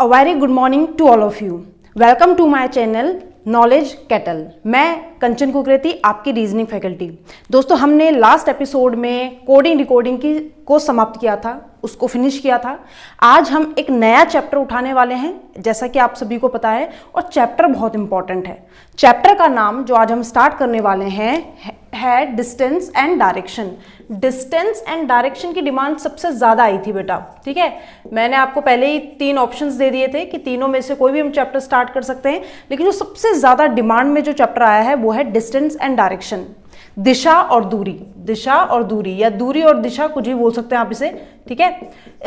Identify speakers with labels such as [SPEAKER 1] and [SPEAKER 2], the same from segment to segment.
[SPEAKER 1] Very good morning to all of you. Welcome to my channel knowledge cattle. मैं कंचन कुकरेती, आपकी reasoning faculty. दोस्तों, हमने last episode में coding decoding को समाप्त किया था, उसको फिनिश किया था। आज हम एक नया चैप्टर उठाने वाले हैं, जैसा कि आप सभी को पता है, और चैप्टर बहुत इंपॉर्टेंट है। चैप्टर का नाम जो आज हम स्टार्ट करने वाले हैं है distance and direction. Distance and direction की डिमांड सबसे ज्यादा आई थी बेटा, ठीक है। मैंने आपको पहले ही 3 ऑप्शंस दे दिए थे कि तीनों में से कोई भी हम चैप्टर स्टार्ट कर सकते हैं, लेकिन जो सबसे ज्यादा डिमांड में जो चैप्टर आया है वो है डिस्टेंस एंड डायरेक्शन। दिशा और दूरी, दिशा और दूरी, या दूरी और दिशा, कुछ भी बोल सकते हैं आप इसे, ठीक है।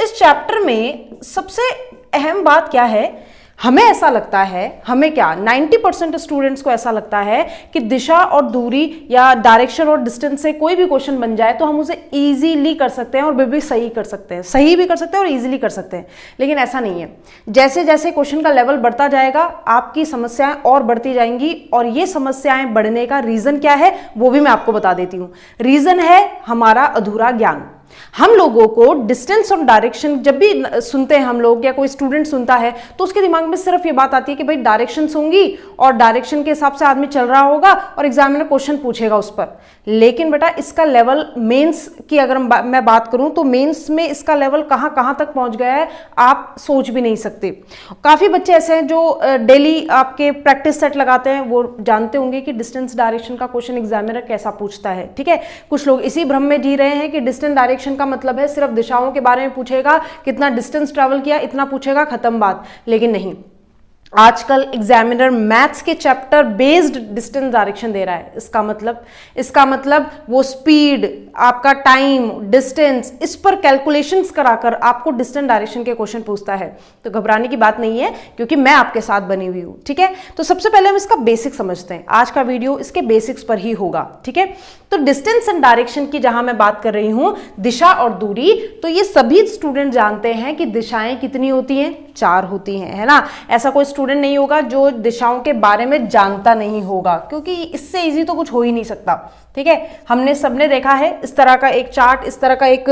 [SPEAKER 1] इस चैप्टर में सबसे अहम बात क्या है, हमें ऐसा लगता है, हमें क्या 90% स्टूडेंट्स को ऐसा लगता है कि दिशा और दूरी या डायरेक्शन और डिस्टेंस से कोई भी क्वेश्चन बन जाए तो हम उसे इजीली कर सकते हैं और भी सही कर सकते हैं, सही भी कर सकते हैं और इजीली कर सकते हैं। लेकिन ऐसा नहीं है। जैसे जैसे क्वेश्चन का लेवल बढ़ता जाएगा आपकी समस्याएं और बढ़ती जाएंगी, और ये समस्याएं बढ़ने का रीजन क्या है वो भी मैं आपको बता देती हूँ। रीजन है हमारा अधूरा ज्ञान। हम लोगों को डिस्टेंस और डायरेक्शन जब भी सुनते हैं हम लोग, या कोई स्टूडेंट सुनता है, तो उसके दिमाग में सिर्फ ये बात आती है कि भाई डायरेक्शंस होंगी और डायरेक्शन के हिसाब से आदमी चल रहा होगा और एग्जामिनर क्वेश्चन पूछेगा उस पर। लेकिन बेटा इसका लेवल मेंस की अगर मैं बात करूं तो मेंस में इसका लेवल कहां तक पहुंच गया है आप सोच भी नहीं सकते। काफी बच्चे ऐसे हैं जो डेली आपके प्रैक्टिस सेट लगाते हैं, वो जानते होंगे कि डिस्टेंस डायरेक्शन का क्वेश्चन एग्जामिनर कैसा पूछता है, ठीक है। कुछ लोग इसी भ्रम में जी रहे हैं कि डिस्टेंस डायरेक्शन का मतलब है सिर्फ दिशाओं के बारे में पूछेगा, कितना डिस्टेंस ट्रैवल किया इतना पूछेगा, खत्म बात। लेकिन नहीं, आजकल एग्जामिनर मैथ्स के चैप्टर बेस्ड डिस्टेंस डायरेक्शन दे रहा है। इसका मतलब वो स्पीड, आपका टाइम, डिस्टेंस, इस पर कैलकुलेशंस कराकर आपको डिस्टेंस डायरेक्शन के क्वेश्चन पूछता है। तो घबराने की बात नहीं है, क्योंकि मैं आपके साथ बनी हुई हूं, ठीक है। तो सबसे पहले हम इसका बेसिक समझते हैं। आज का वीडियो इसके बेसिक्स पर ही होगा, ठीक है। तो डिस्टेंस एंड डायरेक्शन की जहां मैं बात कर रही हूं, दिशा और दूरी, तो ये सभी स्टूडेंट जानते हैं कि दिशाएं कितनी होती हैं, 4 होती हैं, है ना। ऐसा कोई स्टूडेंट नहीं होगा जो दिशाओं के बारे में जानता नहीं होगा, क्योंकि इससे इजी तो कुछ हो ही नहीं सकता, ठीक है। हमने सबने देखा है इस तरह का एक चार्ट, इस तरह का एक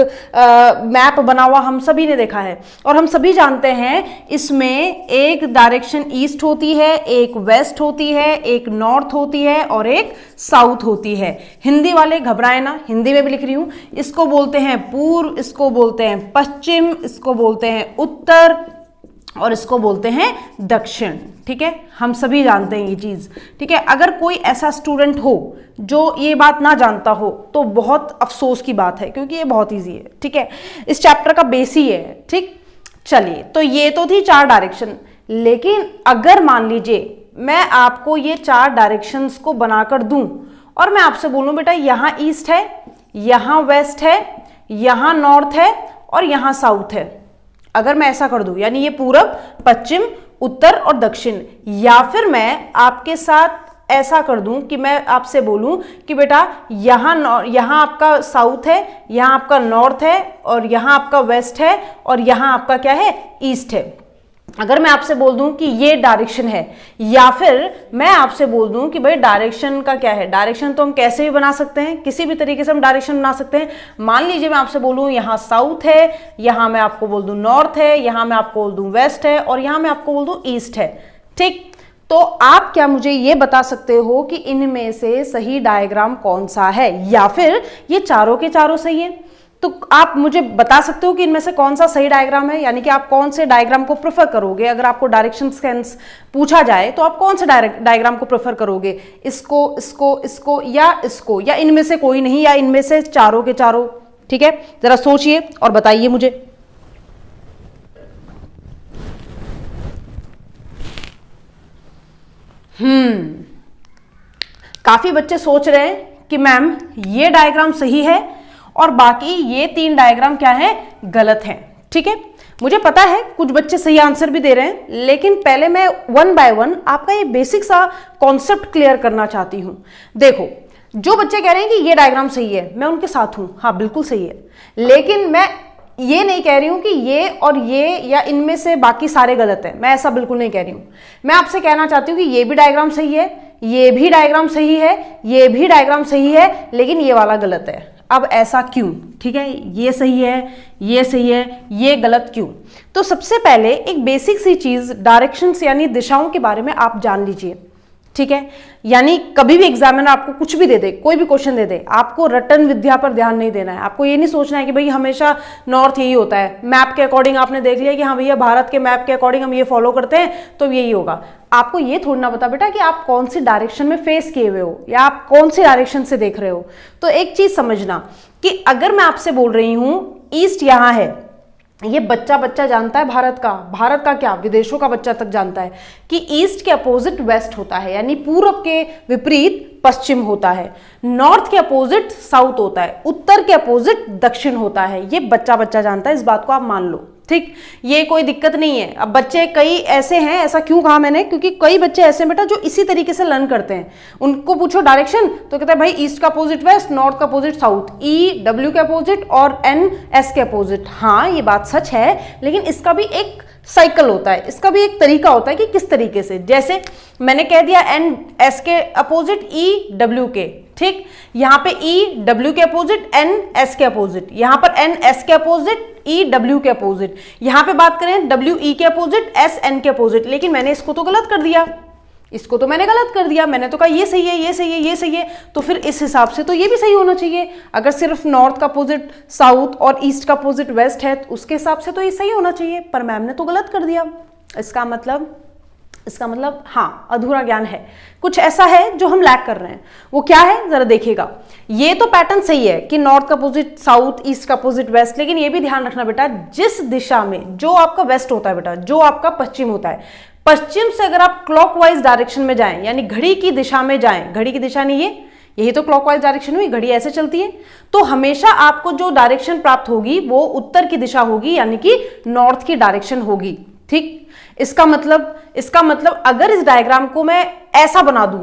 [SPEAKER 1] मैप बना हुआ हम सभी ने देखा है, और हम सभी जानते हैं इसमें एक डायरेक्शन ईस्ट होती है, एक वेस्ट होती है, एक नॉर्थ होती है और एक साउथ होती है। हिंदी वाले घबराए ना, हिंदी में भी लिख रही हूं। इसको बोलते हैं पूर्व, इसको बोलते हैं पश्चिम, इसको बोलते हैं उत्तर और इसको बोलते हैं दक्षिण, ठीक है। हम सभी जानते हैं ये चीज, ठीक है। अगर कोई ऐसा स्टूडेंट हो जो ये बात ना जानता हो तो बहुत अफसोस की बात है, क्योंकि ये बहुत इजी है, ठीक है। इस चैप्टर का बेस ही है, ठीक। चलिए, तो ये तो थी 4 डायरेक्शन। लेकिन अगर मान लीजिए मैं आपको ये 4 डायरेक्शंस को बनाकर दूं और मैं आपसे बोलूं बेटा यहां ईस्ट है, यहां वेस्ट है, यहां नॉर्थ है और यहां साउथ है, अगर मैं ऐसा कर दूं, यानी ये पूरब, पश्चिम, उत्तर और दक्षिण, या फिर मैं आपके साथ ऐसा कर दूं कि मैं आपसे बोलूं कि बेटा यहां आपका साउथ है, यहां आपका नॉर्थ है और यहां आपका वेस्ट है और यहां आपका क्या है, ईस्ट है। अगर मैं आपसे बोल दूं कि ये डायरेक्शन है, या फिर मैं आपसे बोल दूं कि भाई डायरेक्शन का क्या है, डायरेक्शन तो हम कैसे भी बना सकते हैं, किसी भी तरीके से हम डायरेक्शन बना सकते हैं। मान लीजिए मैं आपसे बोलूं यहां साउथ है, यहां मैं आपको बोल दूं नॉर्थ है, यहां मैं आपको बोल दूं वेस्ट है और यहां मैं आपको बोल दूं ईस्ट है, ठीक। तो आप क्या मुझे ये बता सकते हो कि इनमें से सही डायग्राम कौन सा है, या फिर ये चारों के चारों सही है? तो आप मुझे बता सकते हो कि इनमें से कौन सा सही डायग्राम है, यानी कि आप कौन से डायग्राम को प्रेफर करोगे। अगर आपको डायरेक्शन सेंस पूछा जाए तो आप कौन से डायग्राम को प्रेफर करोगे, इसको, इसको, इसको या इनमें से कोई नहीं, या इनमें से चारों के चारों, ठीक है। जरा सोचिए और बताइए मुझे। काफी बच्चे सोच रहे हैं कि मैम ये डायग्राम सही है और बाकी ये 3 डायग्राम क्या है, गलत हैं, ठीक है। मुझे पता है कुछ बच्चे सही आंसर भी दे रहे हैं, लेकिन पहले मैं 1 बाय 1 आपका ये बेसिक सा कॉन्सेप्ट क्लियर करना चाहती हूं। देखो, जो बच्चे कह रहे हैं कि ये डायग्राम सही है, मैं उनके साथ हूं, हाँ बिल्कुल सही है। लेकिन मैं ये नहीं कह रही हूं कि ये और ये या इनमें से बाकी सारे गलत हैं, मैं ऐसा बिल्कुल नहीं कह रही हूं। मैं आपसे कहना चाहती हूं कि ये भी डायग्राम सही है, ये भी डायग्राम सही है, ये भी डायग्राम सही है, लेकिन ये वाला गलत है। अब ऐसा क्यों? ठीक है, ये सही है, ये सही है, ये गलत क्यों? तो सबसे पहले एक बेसिक सी चीज डायरेक्शंस यानी दिशाओं के बारे में आप जान लीजिए, ठीक है। यानी कभी भी एग्जामिनर आपको कुछ भी दे दे, कोई भी क्वेश्चन दे दे, आपको रटन विद्या पर ध्यान नहीं देना है। आपको ये नहीं सोचना है कि भाई हमेशा नॉर्थ यही होता है, मैप के अकॉर्डिंग आपने देख लिया कि हाँ भैया भारत के मैप के अकॉर्डिंग हम ये फॉलो करते हैं तो यही होगा। आपको ये थोड़ा ना पता बेटा कि आप कौन सी डायरेक्शन में फेस किए हुए हो या आप कौन सी डायरेक्शन से देख रहे हो। तो एक चीज समझना कि अगर मैं आपसे बोल रही हूं ईस्ट यहां है, ये बच्चा बच्चा जानता है भारत का क्या विदेशों का बच्चा तक जानता है कि ईस्ट के अपोजिट वेस्ट होता है, यानी पूरब के विपरीत पश्चिम होता है, नॉर्थ के अपोजिट साउथ होता है, उत्तर के अपोजिट दक्षिण होता है। ये बच्चा बच्चा जानता है, इस बात को आप मान लो, ठीक। ये कोई दिक्कत नहीं है। अब बच्चे कई ऐसे हैं, ऐसा क्यों कहा मैंने, क्योंकि कई बच्चे ऐसे बेटा जो इसी तरीके से लर्न करते हैं। उनको पूछो डायरेक्शन तो कहता है भाई ईस्ट का अपोजिट वेस्ट, नॉर्थ का अपोजिट साउथ, ई डब्ल्यू के अपोजिट और एन एस के अपोजिट। हाँ ये बात सच है, लेकिन इसका भी एक साइकिल होता है, इसका भी एक तरीका होता है कि किस तरीके से। जैसे मैंने कह दिया एन एस के अपोजिट ई डब्ल्यू के, ठीक। यहां पे ई डब्ल्यू के अपोजिट एन एस के अपोजिट, यहां पर एन एस के अपोजिट ई डब्ल्यू के अपोजिट, यहां पे बात करें डब्ल्यू ई के अपोजिट एस एन के अपोजिट। लेकिन मैंने इसको तो गलत कर दिया, इसको तो मैंने गलत कर दिया, मैंने तो कहा ये सही है, ये सही है, ये सही है, तो फिर इस हिसाब से तो ये भी सही होना चाहिए। अगर सिर्फ नॉर्थ का अपोजिट साउथ और ईस्ट का अपोजिट वेस्ट है तो उसके हिसाब से तो ये सही होना चाहिए, पर मैम ने तो गलत कर दिया। इसका मतलब हाँ अधूरा ज्ञान है, कुछ ऐसा है जो हम लैक कर रहे हैं। वो क्या है जरा देखिएगा। ये तो पैटर्न सही है कि नॉर्थ का अपोजिट साउथ, ईस्ट का अपोजिट वेस्ट, लेकिन ये भी ध्यान रखना बेटा जिस दिशा में जो आपका वेस्ट होता है बेटा, जो आपका पश्चिम होता है, पश्चिम से अगर आप क्लॉकवाइज डायरेक्शन में जाएं यानी घड़ी की दिशा में जाएं, घड़ी की दिशा नहीं है, यही तो क्लॉकवाइज डायरेक्शन हुई, घड़ी ऐसे चलती है, तो हमेशा आपको जो डायरेक्शन प्राप्त होगी वो उत्तर की दिशा होगी, यानी कि नॉर्थ की डायरेक्शन होगी, ठीक। इसका मतलब अगर इस डायग्राम को मैं ऐसा बना दूं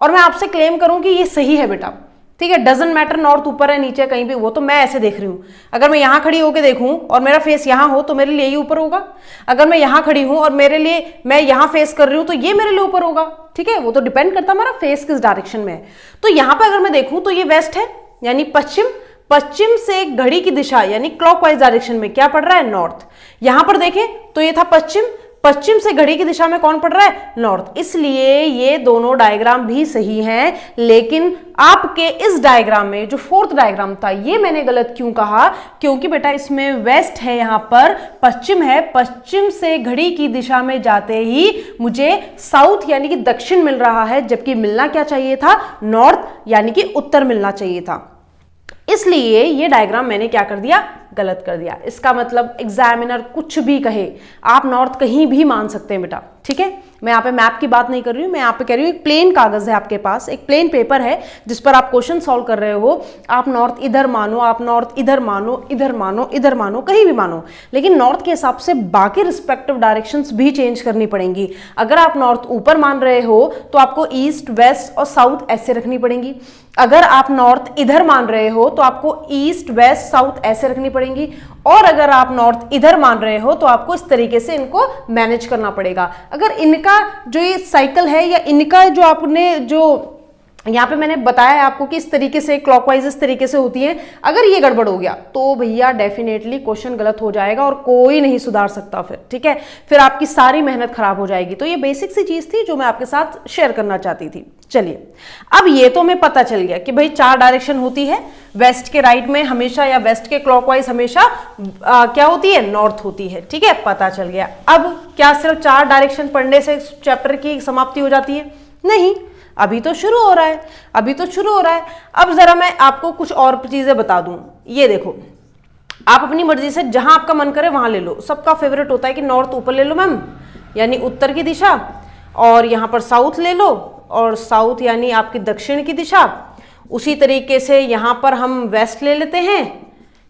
[SPEAKER 1] और मैं आपसे क्लेम करूं कि ये सही है बेटा, ठीक है, डजंट मैटर नॉर्थ ऊपर है नीचे कहीं भी, वो तो मैं ऐसे देख रही हूं। अगर मैं यहां खड़ी होकर देखूं और मेरा फेस यहां हो तो मेरे लिए ये ऊपर होगा, अगर मैं यहां खड़ी हूं और मैं यहां फेस कर रही हूं तो ये मेरे लिए ऊपर होगा, ठीक है। वो तो डिपेंड करता हमारा फेस किस डायरेक्शन में है। तो यहां पर अगर मैं देखूं तो ये वेस्ट है यानी पश्चिम से घड़ी की दिशा यानी क्लॉकवाइज डायरेक्शन में क्या पड़ रहा है, नॉर्थ। यहां पर देखें तो ये था पश्चिम से घड़ी की दिशा में कौन पड़ रहा है, नॉर्थ। इसलिए ये दोनों डायग्राम भी सही हैं, लेकिन आपके इस डायग्राम में जो फोर्थ डायग्राम था ये मैंने गलत क्यों कहा, क्योंकि बेटा इसमें वेस्ट है, यहां पर पश्चिम है, पश्चिम से घड़ी की दिशा में जाते ही मुझे साउथ यानी कि दक्षिण मिल रहा है, जबकि मिलना क्या चाहिए था, नॉर्थ यानी कि उत्तर मिलना चाहिए था। इसलिए ये डायग्राम मैंने क्या कर दिया, गलत कर दिया। इसका मतलब एग्जामिनर कुछ भी कहे आप नॉर्थ कहीं भी मान सकते हैं बेटा, ठीक है। मैं यहाँ पे मैप की बात नहीं कर रही हूँ, मैं यहाँ पे कह रही हूँ एक प्लेन कागज है आपके पास, एक प्लेन पेपर है जिस पर आप क्वेश्चन सॉल्व कर रहे हो। आप नॉर्थ इधर मानो, आप नॉर्थ इधर मानो, इधर मानो, इधर मानो, कहीं भी मानो, लेकिन नॉर्थ के हिसाब से बाकी रिस्पेक्टिव डायरेक्शंस भी चेंज करनी पड़ेंगी। अगर आप नॉर्थ ऊपर मान रहे हो तो आपको ईस्ट वेस्ट और साउथ ऐसे रखनी पड़ेंगी। अगर आप नॉर्थ इधर मान रहे हो तो आपको ईस्ट वेस्ट साउथ ऐसे रखनी पड़ेंगी, और अगर आप नॉर्थ इधर मान रहे हो तो आपको इस तरीके से इनको मैनेज करना पड़ेगा। अगर इनका जो ये साइकिल है या इनका जो आपने जो यहाँ पे मैंने बताया है आपको कि इस तरीके से क्लॉकवाइज इस तरीके से होती है, अगर ये गड़बड़ हो गया तो भैया डेफिनेटली क्वेश्चन गलत हो जाएगा और कोई नहीं सुधार सकता फिर, ठीक है। फिर आपकी सारी मेहनत खराब हो जाएगी। तो ये बेसिक सी चीज थी जो मैं आपके साथ शेयर करना चाहती थी। चलिए, अब ये तो हमें पता चल गया कि भाई 4 डायरेक्शन होती है, वेस्ट के राइट में हमेशा या वेस्ट के क्लॉकवाइज हमेशा क्या होती है, नॉर्थ होती है, ठीक है, पता चल गया। अब क्या सिर्फ 4 डायरेक्शन पढ़ने से चैप्टर की समाप्ति हो जाती है? नहीं, अभी तो शुरू हो रहा है, अब जरा मैं आपको कुछ और चीजें बता दूं। ये देखो, आप अपनी मर्जी से जहां आपका मन करे वहां ले लो। सबका फेवरेट होता है कि नॉर्थ ऊपर ले लो मैम, यानी उत्तर की दिशा, और यहां पर साउथ ले लो, और साउथ यानी आपकी दक्षिण की दिशा। उसी तरीके से यहां पर हम वेस्ट ले लेते हैं,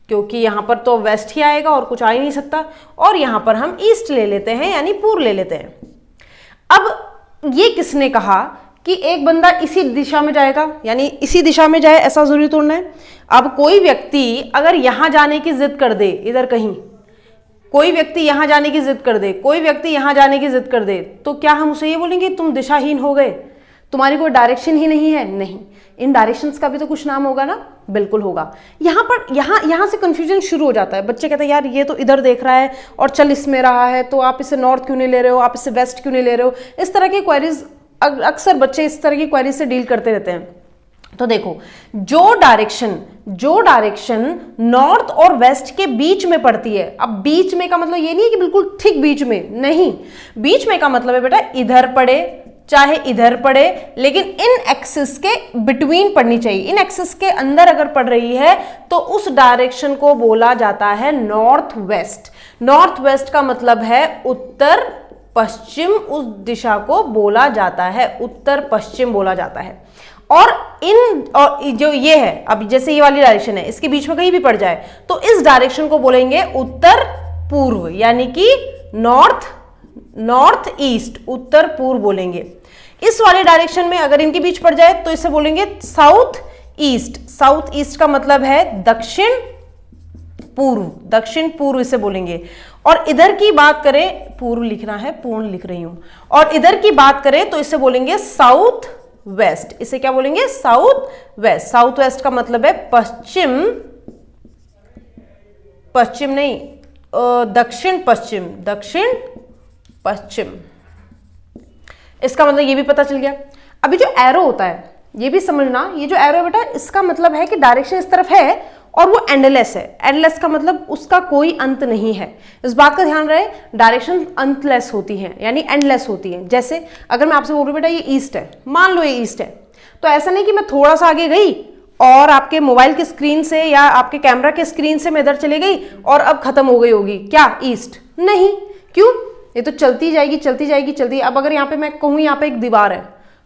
[SPEAKER 1] क्योंकि यहां पर तो वेस्ट ही आएगा और कुछ आ ही नहीं सकता, और यहां पर हम ईस्ट ले लेते हैं यानी पूर्व ले लेते हैं। अब ये किसने कहा कि एक बंदा इसी दिशा में जाएगा, यानी इसी दिशा में जाए, ऐसा जरूरी तोड़ना है। अब कोई व्यक्ति अगर यहां जाने की जिद कर दे, इधर कहीं कोई व्यक्ति यहां जाने की जिद कर दे, कोई व्यक्ति यहां जाने की जिद कर दे, तो क्या हम उसे ये बोलेंगे तुम दिशाहीन हो गए? तुम्हारी कोई डायरेक्शन ही नहीं है, नहीं, इन डायरेक्शंस का भी तो कुछ नाम होगा ना, बिल्कुल होगा। यहाँ से कंफ्यूजन शुरू हो जाता है, बच्चे कहते हैं यार ये तो इधर देख रहा है और चल इसमें रहा है, तो आप इसे नॉर्थ क्यों नहीं ले रहे हो, आप इसे वेस्ट क्यों नहीं ले रहे हो। इस तरह की क्वेरीज अक्सर बच्चे इस तरह की क्वेरीज से डील करते रहते हैं। तो देखो, जो डायरेक्शन नॉर्थ और वेस्ट के बीच में पड़ती है, अब बीच में का मतलब ये नहीं है कि बिल्कुल ठीक बीच में, नहीं, बीच में का मतलब है बेटा इधर पड़े चाहे इधर पड़े, लेकिन इन एक्सिस के बिटवीन पड़नी चाहिए। इन एक्सिस के अंदर अगर पड़ रही है तो उस डायरेक्शन को बोला जाता है नॉर्थ वेस्ट। नॉर्थ वेस्ट का मतलब है उत्तर पश्चिम, उस दिशा को बोला जाता है उत्तर पश्चिम बोला जाता है। और जो ये है, अब जैसे ये वाली डायरेक्शन है, इसके बीच में कहीं भी पड़ जाए तो इस डायरेक्शन को बोलेंगे उत्तर पूर्व, यानी कि नॉर्थ ईस्ट, उत्तर पूर्व बोलेंगे। इस वाले डायरेक्शन में अगर इनके बीच पड़ जाए तो इसे बोलेंगे साउथ ईस्ट। साउथ ईस्ट का मतलब है दक्षिण पूर्व इसे बोलेंगे। और इधर की बात करें, पूर्व लिखना है, पूर्ण लिख रही हूं, और इधर की बात करें तो इसे बोलेंगे साउथ वेस्ट। इसे क्या बोलेंगे, साउथ वेस्ट। साउथ वेस्ट का मतलब है पश्चिम नहीं, दक्षिण पश्चिम। इसका मतलब ये भी पता चल गया। अभी जो एरो होता है ये भी समझना, ये जो एरो है बेटा, इसका मतलब है कि डायरेक्शन इस तरफ है और वो एंडलेस है। एंडलेस का मतलब उसका कोई अंत नहीं है, इस बात का ध्यान रहे। डायरेक्शन अंतलेस होती है यानी एंडलेस होती है। जैसे अगर मैं आपसे बोल रही हूँ बेटा ये ईस्ट है, मान लो ये ईस्ट है, तो ऐसा नहीं कि मैं थोड़ा सा आगे गई और आपके मोबाइल की स्क्रीन से या आपके कैमरा के स्क्रीन से मैं इधर चली गई और अब खत्म हो गई होगी क्या ईस्ट, नहीं। क्यों, ये तो चलती जाएगी। अब अगर यहाँ पे मैं कहूँ यहाँ पे एक दीवार है,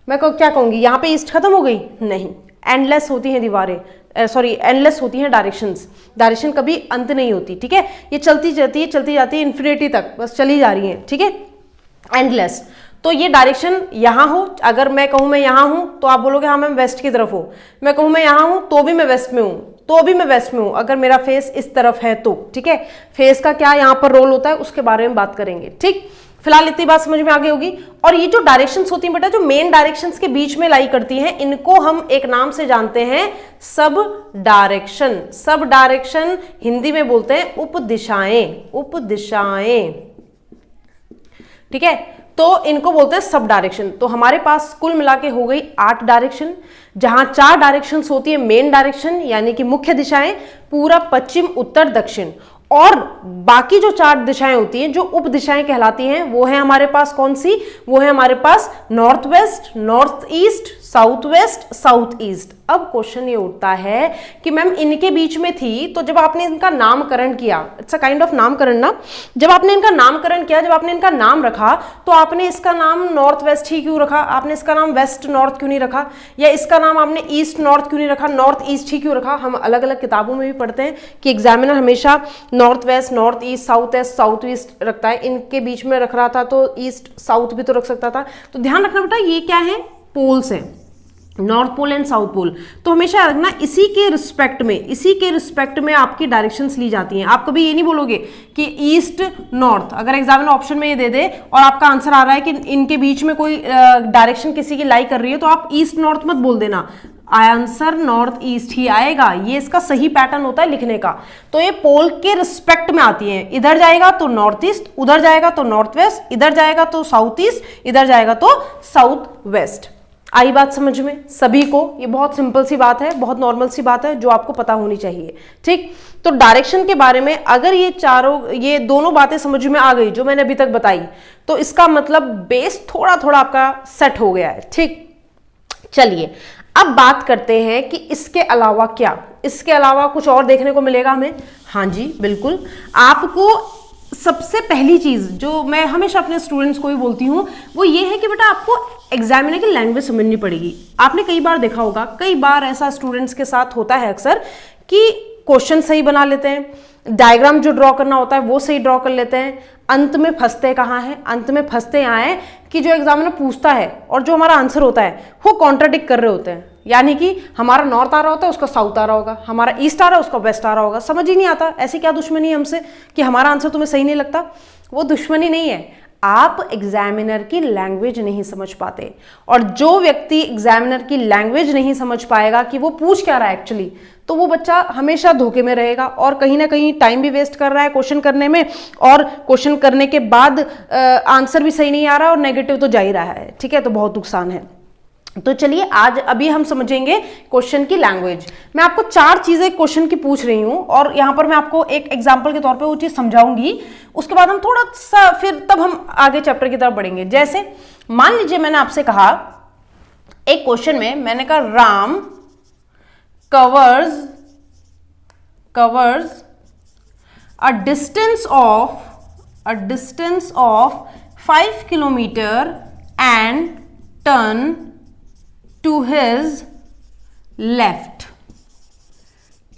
[SPEAKER 1] मैं क्या कहूंगी, यहाँ पे ईस्ट खत्म हो गई, नहीं। एंडलेस होती हैं दीवारें, एंडलेस होती हैं डायरेक्शंस। डायरेक्शन कभी अंत नहीं होती, ठीक है, ये चलती जाती है इन्फिनिटी तक, बस चली जा रही है, ठीक है, एंडलेस। तो ये डायरेक्शन यहाँ हो, अगर मैं कहूँ मैं यहाँ हूँ तो आप बोलोगे हाँ मैं वेस्ट की तरफ हूँ, मैं कहूँ मैं यहाँ हूँ तो भी मैं वेस्ट में हूँ, अगर मेरा फेस इस तरफ है तो, ठीक है। फेस का क्या यहाँ पर रोल होता है उसके बारे में बात करेंगे, ठीक। फिलहाल इतनी बात समझ में आ गई होगी। और ये जो डायरेक्शंस होती हैं बेटा, जो मेन डायरेक्शंस के बीच में लाई करती हैं, इनको हम एक नाम से जानते हैं सब डायरेक्शन हिंदी में बोलते हैं उपदिशाएं, ठीक है। तो इनको बोलते हैं सब डायरेक्शन। तो हमारे पास कुल मिला के हो गई 8 डायरेक्शन, जहां 4 डायरेक्शंस होती है मेन डायरेक्शन यानी कि मुख्य दिशाएं, पूरब पश्चिम उत्तर दक्षिण, और बाकी जो 4 दिशाएं होती हैं जो उप दिशाएं कहलाती हैं वो है हमारे पास कौन सी, वो है हमारे पास north west, north east, south west, south east. अब क्वेश्चन ये उठता है कि मैम इनके बीच में थी, तो जब आपने इनका नामकरण किया, इट्स अ काइंड ऑफ नामकरण ना, जब आपने इनका नामकरण किया, जब आपने इनका नाम रखा, तो आपने इसका नाम नॉर्थ वेस्ट ही क्यों रखा, आपने इसका नाम वेस्ट नॉर्थ क्यों नहीं रखा, या इसका नाम आपने ईस्ट नॉर्थ क्यों नहीं रखा, नॉर्थ ईस्ट ही क्यों रखा। हम अलग अलग किताबों में भी पढ़ते हैं कि एग्जामिनर हमेशा north west, north east, south east रखता है, इनके बीच में रख रहा था तो ईस्ट साउथ भी तो रख सकता था। तो ध्यान रखना बेटा, ये क्या है, पोल्स हैं, north pole and south pole. तो हमेशा रखना इसी के रिस्पेक्ट में आपकी डायरेक्शंस ली जाती हैं। आप कभी ये नहीं बोलोगे कि ईस्ट नॉर्थ, अगर एग्जामिनर ऑप्शन में ये दे दे और आपका आंसर आ रहा है कि इनके बीच में कोई डायरेक्शन किसी की लाई कर रही है, तो आप ईस्ट नॉर्थ मत बोल देना, आंसर नॉर्थ ईस्ट ही आएगा। ये इसका सही पैटर्न होता है लिखने का। तो ये पोल के रिस्पेक्ट में आती है, इधर जाएगा तो नॉर्थ ईस्ट, उधर जाएगा तो नॉर्थ वेस्ट, इधर जाएगा तो साउथ ईस्ट, इधर जाएगा तो साउथ वेस्ट। आई बात समझ में सभी को? ये बहुत सिंपल सी बात है, बहुत नॉर्मल सी बात है जो आपको पता होनी चाहिए, ठीक। तो डायरेक्शन के बारे में अगर ये दोनों बातें समझ में आ गई जो मैंने अभी तक बताई, तो इसका मतलब बेस थोड़ा थोड़ा आपका सेट हो गया है, ठीक। चलिए अब बात करते हैं कि इसके अलावा क्या, इसके अलावा कुछ और देखने को मिलेगा हमें। हाँ जी बिल्कुल, आपको सबसे पहली चीज जो मैं हमेशा अपने स्टूडेंट्स को भी बोलती हूँ वो ये है कि बेटा आपको एग्जामिनर की लैंग्वेज समझनी पड़ेगी। आपने कई बार देखा होगा, कई बार ऐसा स्टूडेंट्स के साथ होता है अक्सर कि क्वेश्चन सही बना लेते हैं, डायग्राम जो ड्रॉ करना होता है वो सही ड्रॉ कर लेते हैं, अंत में फंसते कहाँ हैं, अंत में फंसते यहाँ है कि जो एग्जामिनर पूछता है और जो हमारा आंसर होता है वो कॉन्ट्राडिक्ट कर रहे होते हैं। यानी कि हमारा नॉर्थ आ रहा होता है, उसका साउथ आ रहा होगा, हमारा ईस्ट आ रहा है, उसका वेस्ट आ रहा होगा। समझ ही नहीं आता ऐसी क्या दुश्मनी है हमसे कि हमारा आंसर तुम्हें सही नहीं लगता। वो दुश्मनी नहीं है, आप एग्जामिनर की लैंग्वेज नहीं समझ पाते, और जो व्यक्ति एग्जामिनर की लैंग्वेज नहीं समझ पाएगा कि वो पूछ क्या रहा है एक्चुअली, तो वो बच्चा हमेशा धोखे में रहेगा और कहीं ना कहीं टाइम भी वेस्ट कर रहा है क्वेश्चन करने में, और क्वेश्चन करने के बाद आंसर भी सही नहीं आ रहा और नेगेटिव तो जा ही रहा है। ठीक है, तो बहुत नुकसान है। तो चलिए आज अभी हम समझेंगे क्वेश्चन की लैंग्वेज। मैं आपको 4 चीजें क्वेश्चन की पूछ रही हूं और यहां पर मैं आपको एक एग्जांपल के तौर पे वो चीज समझाऊंगी, उसके बाद हम थोड़ा सा फिर तब हम आगे चैप्टर की तरफ बढ़ेंगे। जैसे मान लीजिए मैंने आपसे कहा एक क्वेश्चन में, मैंने कहा Ram covers a distance of 5 kilometer and turn to his left,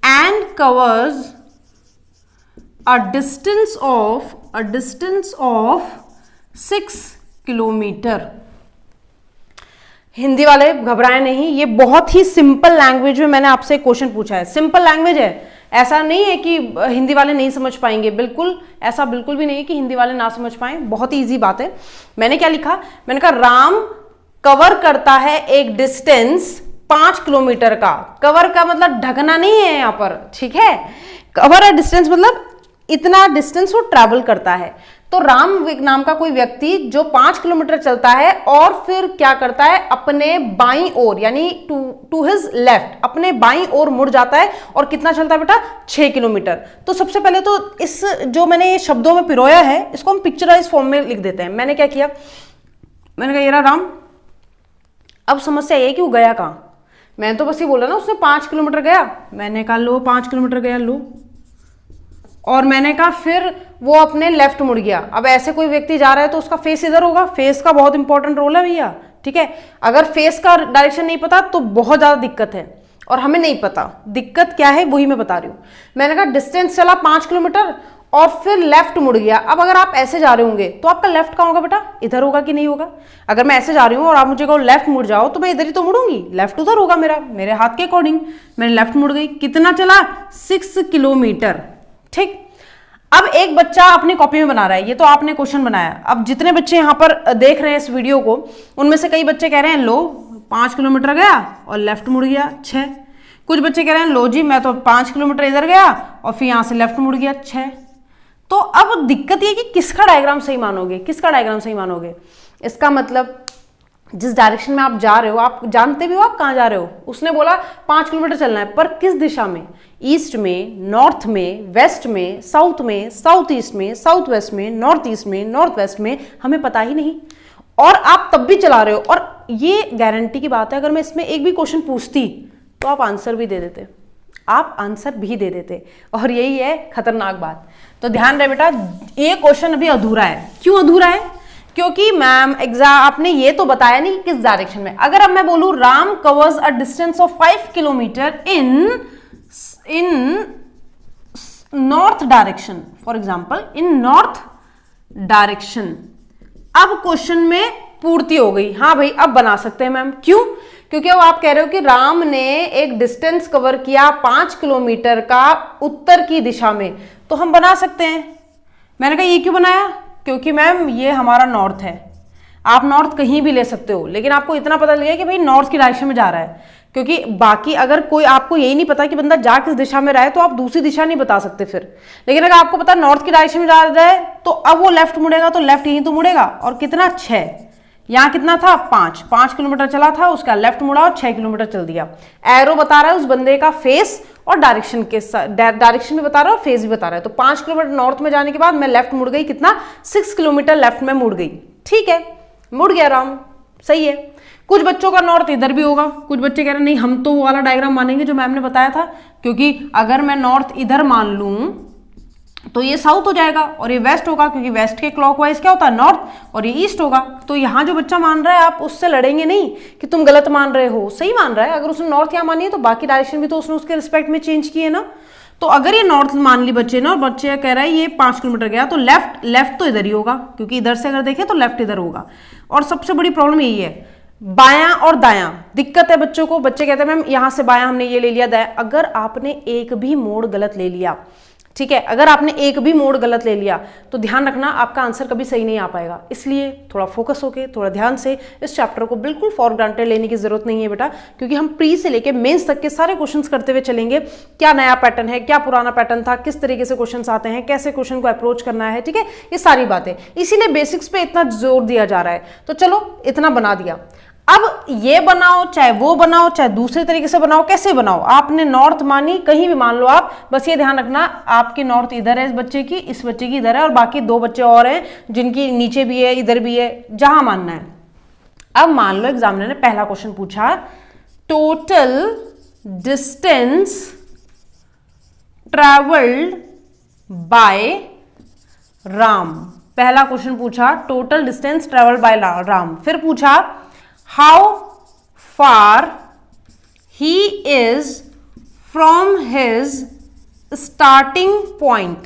[SPEAKER 1] and covers a distance of 6 kilometer। Hindi वाले घबराए नहीं, ये बहुत ही सिंपल लैंग्वेज में मैंने आपसे क्वेश्चन पूछा है। सिंपल लैंग्वेज है, ऐसा नहीं है कि हिंदी वाले नहीं समझ पाएंगे, बिल्कुल ऐसा बिल्कुल भी नहीं है कि हिंदी वाले ना समझ पाए, बहुत ही इजी बात है। मैंने क्या लिखा, मैंने कहा राम कवर करता है एक डिस्टेंस 5 किलोमीटर का। कवर का मतलब ढकना नहीं है यहाँ पर, ठीक है। कवर है डिस्टेंस मतलब इतना डिस्टेंस वो ट्रैवल करता है। तो राम नाम का कोई व्यक्ति जो 5 किलोमीटर चलता है और फिर क्या करता है, अपने बाईं ओर यानी टू हिज लेफ्ट, अपने बाईं ओर मुड़ जाता है। और कितना चलता है बेटा, 6 किलोमीटर। तो सबसे पहले तो इस जो मैंने शब्दों में पिरोया है इसको हम पिक्चराइज फॉर्म में लिख देते हैं। मैंने क्या किया, मैंने कहा ये रहा राम। अब समस्या ये कि वो गया कहाँ, मैंने तो बस ये बोला ना उसने 5 किलोमीटर गया। मैंने कहा लो 5 किलोमीटर गया, लो। और मैंने कहा फिर वो अपने लेफ्ट मुड़ गया। अब ऐसे कोई व्यक्ति जा रहा है तो उसका फेस इधर होगा, फेस का बहुत इंपॉर्टेंट रोल है भैया, ठीक है। अगर फेस का डायरेक्शन नहीं पता तो बहुत ज्यादा दिक्कत है, और हमें नहीं पता दिक्कत क्या है वही मैं बता रही हूं। मैंने कहा डिस्टेंस चला 5 किलोमीटर और फिर लेफ्ट मुड़ गया। अब अगर आप ऐसे जा रहे होंगे तो आपका लेफ्ट कहाँ होगा बेटा, इधर होगा कि नहीं होगा। अगर मैं ऐसे जा रही हूँ और आप मुझे कहो लेफ्ट मुड़ जाओ तो मैं इधर ही तो मुड़ूंगी, लेफ्ट उधर होगा मेरा, मेरे हाथ के अकॉर्डिंग। मैंने लेफ्ट मुड़ गई, कितना चला, 6 किलोमीटर, ठीक। अब एक बच्चा अपनी कॉपी में बना रहा है, ये तो आपने क्वेश्चन बनाया। अब जितने बच्चे यहाँ पर देख रहे हैं इस वीडियो को, उनमें से कई बच्चे कह रहे हैं लो 5 किलोमीटर गया और लेफ्ट मुड़ गया 6। कुछ बच्चे कह रहे हैं लो जी मैं तो 5 किलोमीटर इधर गया और फिर यहाँ से लेफ्ट मुड़ गया 6। तो अब दिक्कत ये कि किसका डायग्राम सही मानोगे, किसका डायग्राम सही मानोगे। इसका मतलब जिस डायरेक्शन में आप जा रहे हो, आप जानते भी हो आप कहाँ जा रहे हो। उसने बोला 5 किलोमीटर चलना है, पर किस दिशा में, ईस्ट में, नॉर्थ में, वेस्ट में, साउथ ईस्ट में, साउथ वेस्ट में, नॉर्थ ईस्ट में, नॉर्थ वेस्ट में, हमें पता ही नहीं। और आप तब भी चला रहे हो। और ये गारंटी की बात है, अगर मैं इसमें एक भी क्वेश्चन पूछती तो आप आंसर भी दे देते, आप आंसर भी दे देते। और यही है खतरनाक बात। तो ध्यान रहे बेटा, ये क्वेश्चन अभी अधूरा है। क्यों अधूरा है, क्योंकि मैम आपने ये तो बताया नहीं किस डायरेक्शन में। अगर अब मैं बोलूं Ram covers a distance of 5 kilometre in north direction, for example in north direction, अब क्वेश्चन में पूर्ति हो गई। हाँ भाई अब बना सकते हैं मैम। क्यों, क्योंकि अब आप कह रहे हो कि राम ने एक डिस्टेंस कवर किया 5 किलोमीटर का उत्तर की दिशा में, तो हम बना सकते हैं। मैंने कहा ये क्यों बनाया, क्योंकि मैम ये हमारा नॉर्थ है। आप नॉर्थ कहीं भी ले सकते हो, लेकिन आपको इतना पता लगे कि भाई नॉर्थ की डायरेक्शन में जा रहा है। क्योंकि बाकी अगर कोई आपको यही नहीं पता कि बंदा जा किस दिशा में रहा है तो आप दूसरी दिशा नहीं बता सकते फिर। लेकिन अगर आपको पता नॉर्थ की डायरेक्शन में जा रहा है तो अब वो लेफ्ट मुड़ेगा तो लेफ्ट यहीं तो मुड़ेगा। और कितना, 6। यहाँ कितना था, 5 किलोमीटर चला था, उसका लेफ्ट मुड़ा और 6 किलोमीटर चल दिया। एरो बता रहा है उस बंदे का फेस और डायरेक्शन के डायरेक्शन भी बता रहा है और फेस भी बता रहा है। तो 5 किलोमीटर नॉर्थ में जाने के बाद मैं लेफ्ट मुड़ गई, कितना, 6 किलोमीटर लेफ्ट में मुड़ गई। ठीक है, मुड़ गया राम, सही है। कुछ बच्चों का नॉर्थ इधर भी होगा, कुछ बच्चे कह रहे हैं नहीं हम तो वो वाला डायग्राम मानेंगे जो मैम ने बताया था, क्योंकि अगर मैं नॉर्थ इधर मान लूं तो ये साउथ हो जाएगा और ये वेस्ट होगा, क्योंकि वेस्ट के क्लॉकवाइज क्या होता है, नॉर्थ, और ये ईस्ट होगा। तो यहाँ जो बच्चा मान रहा है आप उससे लड़ेंगे नहीं कि तुम गलत मान रहे हो, सही मान रहा है। अगर उसने नॉर्थ यहाँ मानी है तो बाकी डायरेक्शन भी तो उसने उसके रिस्पेक्ट में चेंज किए ना। तो अगर ये नॉर्थ मान ली बच्चे ने और बच्चे कह रहा है ये 5 किलोमीटर गया, तो लेफ्ट तो इधर ही होगा, क्योंकि इधर से अगर देखें तो लेफ्ट इधर होगा। और सबसे बड़ी प्रॉब्लम यही है, बायां और दायां दिक्कत है बच्चों को। बच्चे कहते हैं मैम यहाँ से बायां हमने ये ले लिया, दायां। अगर आपने एक भी मोड़ गलत ले लिया, ठीक है, अगर आपने एक भी मोड गलत ले लिया तो ध्यान रखना आपका आंसर कभी सही नहीं आ पाएगा। इसलिए थोड़ा फोकस होके, थोड़ा ध्यान से इस चैप्टर को बिल्कुल फॉर ग्रांटेड लेने की जरूरत नहीं है बेटा, क्योंकि हम प्री से लेके मेंस तक के सारे क्वेश्चंस करते हुए चलेंगे। क्या नया पैटर्न है, क्या पुराना पैटर्न था, किस तरीके से क्वेश्चंस आते हैं, कैसे क्वेश्चन को अप्रोच करना है, ठीक है, ये सारी बातें, इसीलिए बेसिक्स पे इतना जोर दिया जा रहा है। तो चलो इतना बना दिया, अब ये बनाओ, चाहे वो बनाओ, चाहे दूसरे तरीके से बनाओ, कैसे बनाओ, आपने नॉर्थ मानी, कहीं भी मान लो आप, बस ये ध्यान रखना आपकी नॉर्थ इधर है, इस बच्चे की इधर है, और बाकी 2 बच्चे और हैं जिनकी नीचे भी है, इधर भी है, जहां मानना है। अब मान लो एग्जामिनर ने पहला क्वेश्चन पूछा, total distance travelled by Ram. पहला क्वेश्चन पूछा total distance travelled by Ram. फिर पूछा how far he is from his starting point।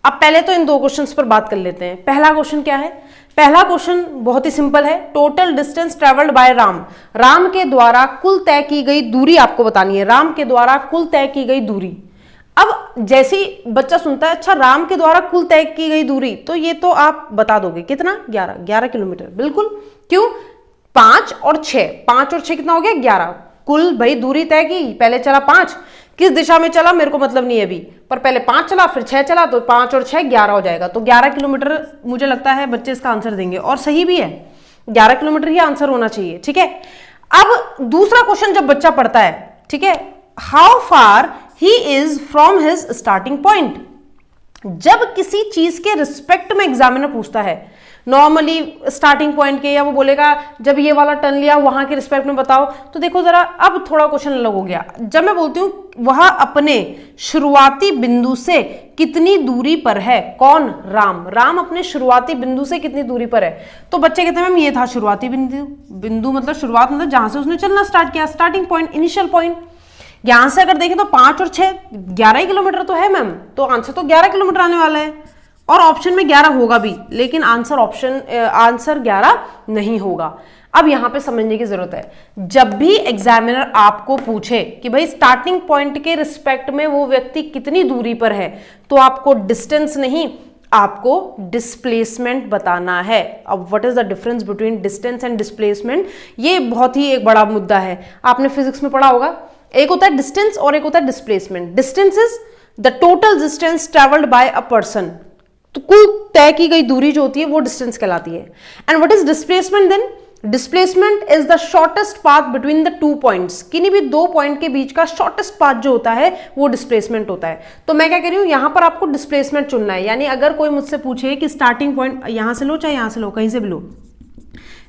[SPEAKER 1] अब पहले तो इन 2 क्वेश्चंस पर बात कर लेते हैं। पहला क्वेश्चन क्या है? पहला क्वेश्चन बहुत ही सिंपल है, total distance travelled by Ram. Ram के द्वारा कुल तय की गई दूरी आपको बतानी है, राम के द्वारा कुल तय की गई दूरी। अब जैसे ही बच्चा सुनता है अच्छा राम के द्वारा कुल तय की गई दूरी, तो ये तो आप बता दोगे कितना, 11 किलोमीटर। बिल्कुल, क्यों? 5 और 6, 5 और 6 कितना हो गया? 11। कुल भाई दूरी तय की, पहले चला 5, किस दिशा में चला मेरे को मतलब नहीं है अभी, पर पहले 5 चला फिर 6 चला, तो 5 और 6 11 हो जाएगा। तो 11 किलोमीटर मुझे लगता है बच्चे इसका आंसर देंगे, और सही भी है, 11 किलोमीटर ही आंसर होना चाहिए। ठीक है, अब दूसरा क्वेश्चन जब बच्चा पढ़ता है, ठीक है, how far he is from his starting point. जब किसी चीज के रिस्पेक्ट में एग्जामिनर पूछता है, नॉर्मली स्टार्टिंग पॉइंट के, या वो बोलेगा जब ये वाला टर्न लिया वहां के रिस्पेक्ट में बताओ, तो देखो जरा अब थोड़ा क्वेश्चन अलग हो गया। जब मैं बोलती हूं वह अपने शुरुआती बिंदु से कितनी दूरी पर है, कौन? राम अपने शुरुआती बिंदु से कितनी दूरी पर है, तो बच्चे कहते हैं मैम ये था शुरुआती बिंदु मतलब शुरुआत मतलब जहां से उसने चलना स्टार्ट किया, स्टार्टिंग पॉइंट, इनिशियल पॉइंट। यहां से अगर देखें तो 5 और 6 11 किलोमीटर तो है मैम, तो आंसर तो 11 किलोमीटर आने वाला है, और ऑप्शन में 11 होगा भी, लेकिन आंसर 11 नहीं होगा। अब यहां पे समझने की जरूरत है, जब भी एग्जामिनर आपको पूछे कि भाई स्टार्टिंग पॉइंट के रिस्पेक्ट में वो व्यक्ति कितनी दूरी पर है, तो आपको डिस्टेंस नहीं, आपको डिस्प्लेसमेंट बताना है। अब what is the difference between distance and displacement, ये बहुत ही एक बड़ा मुद्दा है, आपने फिजिक्स में पढ़ा होगा। एक होता है डिस्टेंस और एक होता है displacement. Distance is the total distance travelled by a person, तो कुल तय की गई दूरी जो होती है वो डिस्टेंस कहलाती है। And what is displacement then? Displacement is the shortest path between the 2 points, किन्हीं भी 2 पॉइंट के बीच का शॉर्टेस्ट पाथ जो होता है वो डिस्प्लेसमेंट होता है। तो मैं क्या कह रही हूं, यहां पर आपको डिस्प्लेसमेंट चुनना है, यानी अगर कोई मुझसे पूछे कि स्टार्टिंग पॉइंट यहां से लो चाहे यहां से लो, कहीं से भी लो,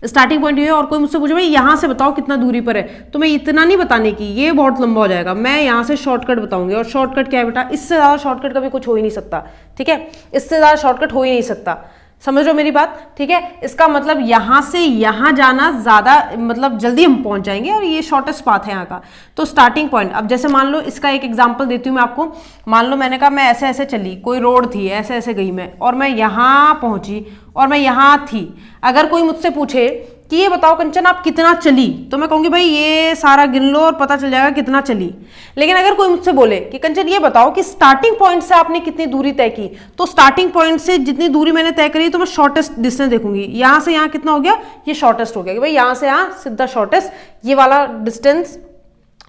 [SPEAKER 1] स्टार्टिंग पॉइंट ये है, और कोई मुझसे पूछे भाई यहां से बताओ कितना दूरी पर है, तो मैं इतना नहीं बताने की, ये बहुत लंबा हो जाएगा, मैं यहां से शॉर्टकट बताऊंगी। और शॉर्टकट क्या है बेटा, इससे ज्यादा शॉर्टकट कभी कुछ हो ही नहीं सकता। ठीक है, इससे ज्यादा शॉर्टकट हो ही नहीं सकता, समझ रहे हो मेरी बात? ठीक है, इसका मतलब यहां से यहां जाना ज्यादा मतलब जल्दी हम पहुंच जाएंगे, और ये शॉर्टेस्ट पाथ है यहाँ का। तो स्टार्टिंग पॉइंट, अब जैसे मान लो इसका एक एग्जांपल देती हूँ मैं आपको। मान लो मैंने कहा मैं ऐसे ऐसे चली, कोई रोड थी, ऐसे ऐसे गई मैं, और मैं यहां पहुंची और मैं यहां थी। अगर कोई मुझसे पूछे कि ये बताओ कंचन आप कितना चली, तो मैं कहूंगी भाई ये सारा गिन लो और पता चल जाएगा कितना चली। लेकिन अगर कोई मुझसे बोले कि कंचन ये बताओ कि स्टार्टिंग पॉइंट से आपने कितनी दूरी तय की, तो स्टार्टिंग पॉइंट से जितनी दूरी मैंने तय करी तो मैं शॉर्टेस्ट डिस्टेंस देखूंगी। यहां से यहां कितना हो गया, ये शॉर्टेस्ट हो गया कि भाई यहां से यहां सीधा शॉर्टेस्ट, ये वाला डिस्टेंस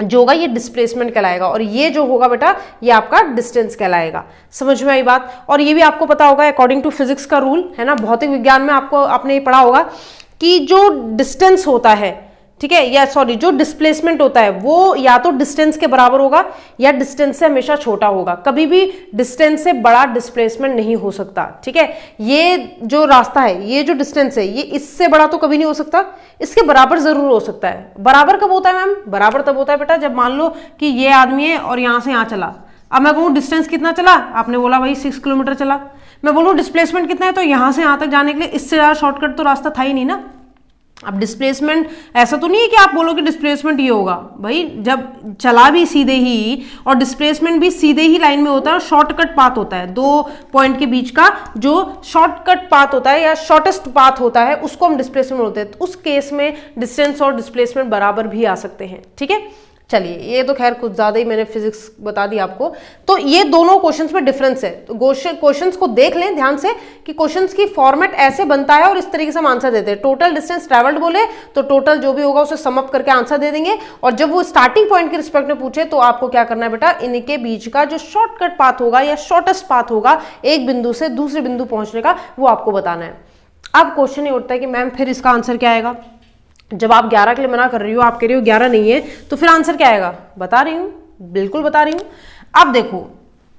[SPEAKER 1] जो होगा ये डिस्प्लेसमेंट कहलाएगा, और ये जो होगा बेटा ये आपका डिस्टेंस कहलाएगा। समझ में आई बात? और ये भी आपको पता होगा अकॉर्डिंग टू फिजिक्स का रूल है ना, भौतिक विज्ञान में आपने ये पढ़ा होगा कि जो डिस्टेंस होता है, ठीक है, या सॉरी जो डिस्प्लेसमेंट होता है वो या तो डिस्टेंस के बराबर होगा या डिस्टेंस से हमेशा छोटा होगा, कभी भी डिस्टेंस से बड़ा डिस्प्लेसमेंट नहीं हो सकता। ठीक है, ये जो रास्ता है, ये जो डिस्टेंस है, ये इससे बड़ा तो कभी नहीं हो सकता, इसके बराबर जरूर हो सकता है। बराबर कब होता है मैम? बराबर तब होता है बेटा जब मान लो कि ये आदमी है और यहां से यहां चला। अब मैं कहूँ डिस्टेंस कितना चला, आपने बोला भाई 6 किलोमीटर चला, मैं बोलूँ डिस्प्लेसमेंट कितना है, तो यहां से यहां तक जाने के लिए इससे ज्यादा शॉर्टकट तो रास्ता था ही नहीं ना। अब डिस्प्लेसमेंट ऐसा तो नहीं है कि आप बोलो कि डिस्प्लेसमेंट ये होगा, भाई जब चला भी सीधे ही और डिस्प्लेसमेंट भी सीधे ही लाइन में होता है, और शॉर्टकट पाथ होता है, 2 पॉइंट के बीच का जो शॉर्टकट पाथ होता है या शॉर्टेस्ट पाथ होता है उसको हम डिस्प्लेसमेंट बोलते हैं। तो उस केस में डिस्टेंस और डिस्प्लेसमेंट बराबर भी आ सकते हैं। ठीक है,
[SPEAKER 2] चलिए, ये तो खैर कुछ ज्यादा ही मैंने फिजिक्स बता दी आपको। तो ये दोनों क्वेश्चंस में डिफरेंस है, तो क्वेश्चंस को देख लें ध्यान से कि क्वेश्चंस की फॉर्मेट ऐसे बनता है और इस तरीके से हम आंसर देते हैं। टोटल डिस्टेंस ट्रेवल्ड बोले तो टोटल जो भी होगा उसे सम अप करके आंसर दे देंगे, और जब वो स्टार्टिंग पॉइंट के रिस्पेक्ट में पूछे तो आपको क्या करना है बेटा, इनके बीच का जो शॉर्टकट पाथ होगा या शॉर्टेस्ट पाथ होगा एक बिंदु से दूसरे बिंदु पहुंचने का, वो आपको बताना है। अब क्वेश्चन ये उठता है कि मैम फिर इसका आंसर क्या आएगा? जब आप 11 के लिए मना कर रही हो, आप कह रही हो 11 नहीं है, तो फिर आंसर क्या आएगा? बता रही हूं, बिल्कुल बता रही हूं। अब देखो,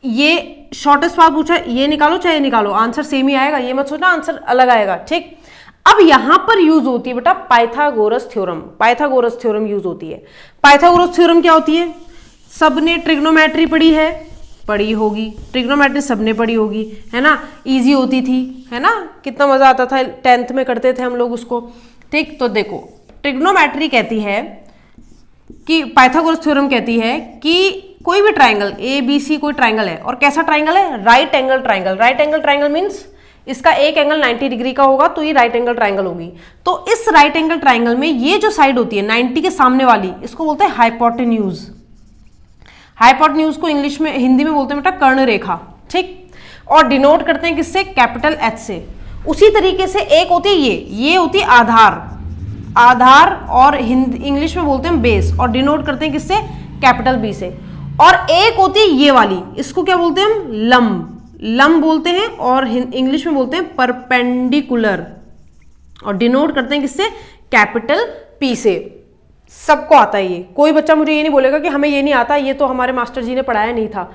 [SPEAKER 2] ये शॉर्टेस्ट पाथ पूछा, ये निकालो चाहे निकालो, आंसर सेम ही आएगा, ये मत सोचना आंसर अलग आएगा, ठीक। अब यहां पर यूज होती है बेटा Pythagoras theorem. Pythagoras theorem use होती है। पाइथागोरस थ्योरम क्या होती है? सबने ट्रिग्नोमेट्री पढ़ी है, पढ़ी होगी, ट्रिग्नोमेट्री सबने पढ़ी होगी, है ना, इजी होती थी, है ना, कितना मजा आता था, 10th में करते थे हम लोग उसको, ठीक। तो देखो, ट्रिग्नोमेट्री कहती है कि पाइथागोरस थ्योरम कहती है कि कोई भी ट्राइंगल ABC कोई ट्राइंगल है, और कैसा ट्राइंगल है? Right angle triangle. Right angle triangle means इसका एक एंगल 90 डिग्री का होगा, तो ये राइट एंगल ट्राइंगल होगी। तो इस राइट एंगल ट्राइंगल में ये जो साइड होती है 90 के सामने वाली, इसको बोलते हैं हाइपोटेन्यूज। हाइपोटेन्यूज को इंग्लिश में, हिंदी में बोलते हैं बेटा कर्ण रेखा, ठीक। और डिनोट करते हैं किससे? कैपिटल H से। उसी तरीके से एक होती है ये होती है आधार, आधार, और इंग्लिश में बोलते हैं बेस, और डिनोट करते हैं किससे? कैपिटल B से। और एक होती है ये वाली, इसको क्या बोलते हैं हम? लंब, लंब बोलते हैं, और इंग्लिश में बोलते हैं परपेंडिकुलर, और डिनोट करते हैं किससे? कैपिटल P से। सबको आता है ये, कोई बच्चा मुझे ये नहीं बोलेगा कि हमें ये नहीं आता, ये तो हमारे मास्टर जी ने पढ़ाया नहीं था।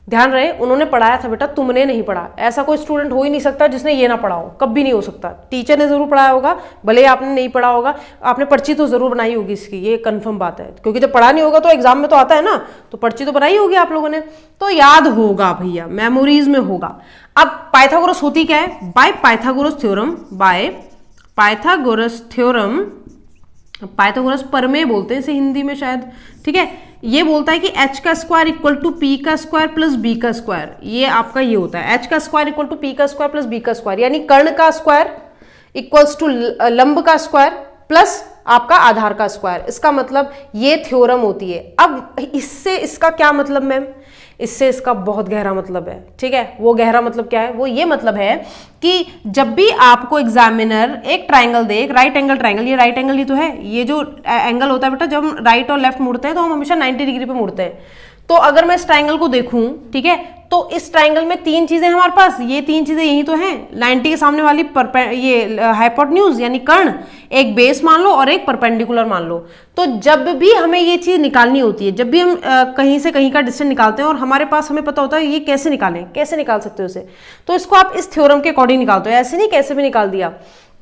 [SPEAKER 2] ध्यान रहे, उन्होंने पढ़ाया था बेटा, तुमने नहीं पढ़ा। ऐसा कोई स्टूडेंट हो ही नहीं सकता जिसने ये ना पढ़ा हो, कभी नहीं हो सकता। टीचर ने जरूर पढ़ाया होगा, भले ही आपने नहीं पढ़ा होगा, आपने पर्ची तो जरूर बनाई होगी इसकी, ये कंफर्म बात है, क्योंकि जब पढ़ा नहीं होगा तो एग्जाम में तो आता है ना, तो पर्ची तो बनाई होगी आप लोगों ने, तो याद होगा भैया, मेमोरीज में होगा। अब पाइथागोरस होती क्या है? By Pythagoras theorem, by Pythagoras theorem, Pythagoras परमेय बोलते हैं इसे हिंदी में शायद, ठीक है। ये बोलता है कि h का स्क्वायर इक्वल टू p का स्क्वायर प्लस b का स्क्वायर, ये आपका ये होता है h का स्क्वायर इक्वल टू p का स्क्वायर प्लस b का स्क्वायर, यानी कर्ण का स्क्वायर इक्वल्स टू लंब का स्क्वायर प्लस आपका आधार का स्क्वायर। इसका मतलब ये थ्योरम होती है। अब इससे इसका क्या मतलब मैम? इससे इसका बहुत गहरा मतलब है, ठीक है। वो गहरा मतलब क्या है? वो ये मतलब है कि जब भी आपको एग्जामिनर एक ट्राइंगल दे, एक राइट एंगल ट्राइंगल, ये राइट एंगल ही तो है, ये जो एंगल होता है बेटा, जब हम राइट और लेफ्ट मुड़ते हैं तो हम हमेशा 90 डिग्री पे मुड़ते हैं। तो अगर मैं इस ट्राइंगल को देखूं, ठीक है, तो इस ट्राइंगल में तीन चीजें हमारे पास, ये तीन चीजें यही तो हैं, 90 के सामने वाली ये हाइपोटेन्यूज यानी कर्ण, एक बेस मान लो और एक परपेंडिकुलर मान लो। तो जब भी हमें ये चीज निकालनी होती है, जब भी हम कहीं से कहीं का डिस्टेंस निकालते हैं और हमारे पास हमें पता होता है ये कैसे निकालें, कैसे निकाल सकते हो उसे, तो इसको आप इस थ्योरम के अकॉर्डिंग निकालते हो, ऐसे नहीं कैसे भी निकाल दिया।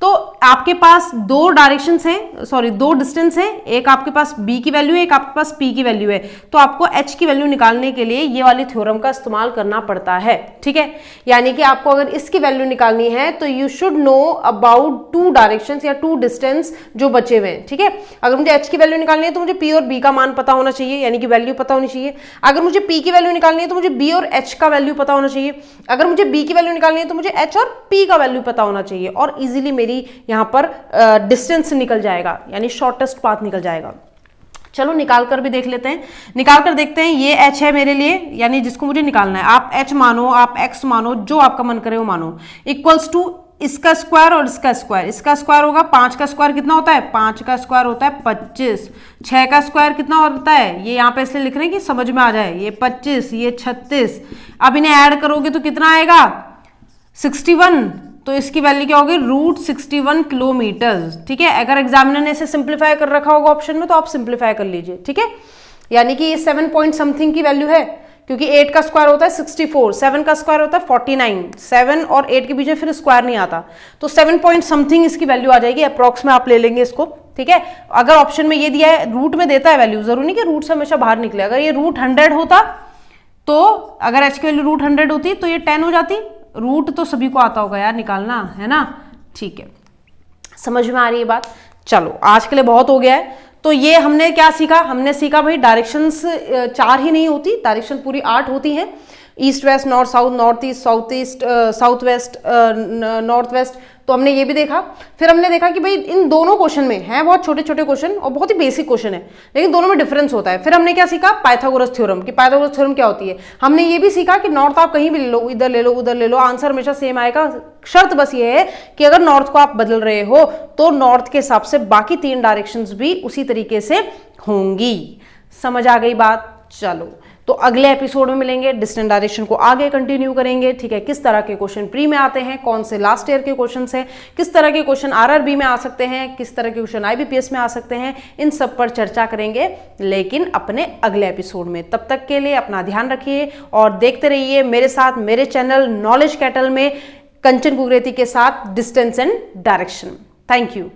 [SPEAKER 2] तो आपके पास दो डायरेक्शंस हैं, सॉरी दो डिस्टेंस है, एक आपके पास b की वैल्यू है, एक आपके पास p की वैल्यू है, तो आपको h की वैल्यू निकालने के लिए ये वाली थ्योरम का इस्तेमाल करना पड़ता है, ठीक है। यानी कि आपको अगर इसकी वैल्यू निकालनी है तो you should know about two directions या टू डिस्टेंस जो बचे हुए हैं, ठीक है। अगर मुझे h की वैल्यू निकालनी है तो मुझे p और b का मान पता होना चाहिए, यानी कि वैल्यू पता होनी चाहिए। अगर मुझे p की वैल्यू निकालनी है तो मुझे b और h का वैल्यू पता होना चाहिए। अगर मुझे b की वैल्यू निकालनी है तो मुझे h और p का वैल्यू पता होना चाहिए, और इजीली मेरी यहां पर डिस्टेंस निकल जाएगा, यानी शॉर्टेस्ट पाथ निकल जाएगा। चलो निकाल कर भी देख लेते हैं, निकाल कर देखते हैं। ये h है मेरे लिए, यानी जिसको मुझे निकालना है, आप h मानो, आप x मानो, जो आपका मन करे वो मानो, इक्वल्स टू इसका स्क्वायर और इसका स्क्वायर। इसका स्क्वायर होगा 5 का स्क्वायर कितना होता है? 5 का स्क्वायर होता है 25। 6 का स्क्वायर कितना होता है? ये यहाँ पे इसलिए लिख रहे हैं कि समझ में आ जाए, ये 25, ये 36। अब इन्हें ऐड करोगे तो कितना आएगा? 61। तो इसकी वैल्यू क्या होगी? √61 किलोमीटर, ठीक है। अगर एग्जामिनर ने इसे सिंप्लीफाई कर रखा होगा ऑप्शन में तो आप सिंप्लीफाई कर लीजिए, ठीक है। यानी कि ये 7 पॉइंट समथिंग की वैल्यू है, क्योंकि 8 का स्क्वायर होता है 64, 7 का स्क्वायर होता है 49, 7 और 8 के बीच में फिर स्क्वायर नहीं आता, तो 7 पॉइंट समथिंग इसकी वैल्यू आ जाएगी। अप्रॉक्स में आप ले लेंगे इसको, ठीक है। अगर ऑप्शन में ये दिया है, रूट में देता है वैल्यू, जरूरी नहीं कि रूट से हमेशा बाहर निकले। अगर ये √100 होता, तो अगर h की वैल्यू √100 होती तो ये 10 हो जाती। रूट तो सभी को आता होगा यार निकालना, है ना, ठीक है। समझ में आ रही है बात? चलो आज के लिए बहुत हो गया है। तो ये हमने क्या सीखा? हमने सीखा भाई डायरेक्शंस 4 ही नहीं होती, डायरेक्शन पूरी 8 होती हैं। East west, north south, north east, south waste, north west, तो हमने ये भी देखा। फिर हमने देखा कि भाई इन दोनों क्वेश्चन में हैं बहुत छोटे छोटे क्वेश्चन और बहुत ही बेसिक क्वेश्चन है, लेकिन दोनों में डिफरेंस होता है। फिर हमने क्या सीखा, पाइथागोरस थ्योरम, कि पाइथागोरस थ्योरम क्या होती है। हमने ये भी सीखा कि नॉर्थ आप कहीं भी ले लो, इधर ले लो उधर ले लो, आंसर हमेशा सेम आएगा। शर्त बस ये है कि अगर नॉर्थ को आप बदल रहे हो तो नॉर्थ के हिसाब से बाकी 3 डायरेक्शंस भी उसी तरीके से होंगी। समझ आ गई बात? चलो, तो अगले एपिसोड में मिलेंगे, डिस्टेंट डायरेक्शन को आगे कंटिन्यू करेंगे। ठीक है, किस तरह के क्वेश्चन प्री में आते हैं, कौन से लास्ट ईयर के क्वेश्चन हैं, किस तरह के क्वेश्चन आरआरबी में आ सकते हैं, किस तरह के क्वेश्चन आईबीपीएस में आ सकते हैं, इन सब पर चर्चा करेंगे, लेकिन अपने अगले एपिसोड में। तब तक के लिए अपना ध्यान रखिए और देखते रहिए मेरे साथ मेरे चैनल नॉलेज कैटल में कंचन कुकरेती के साथ distance and direction. Thank you.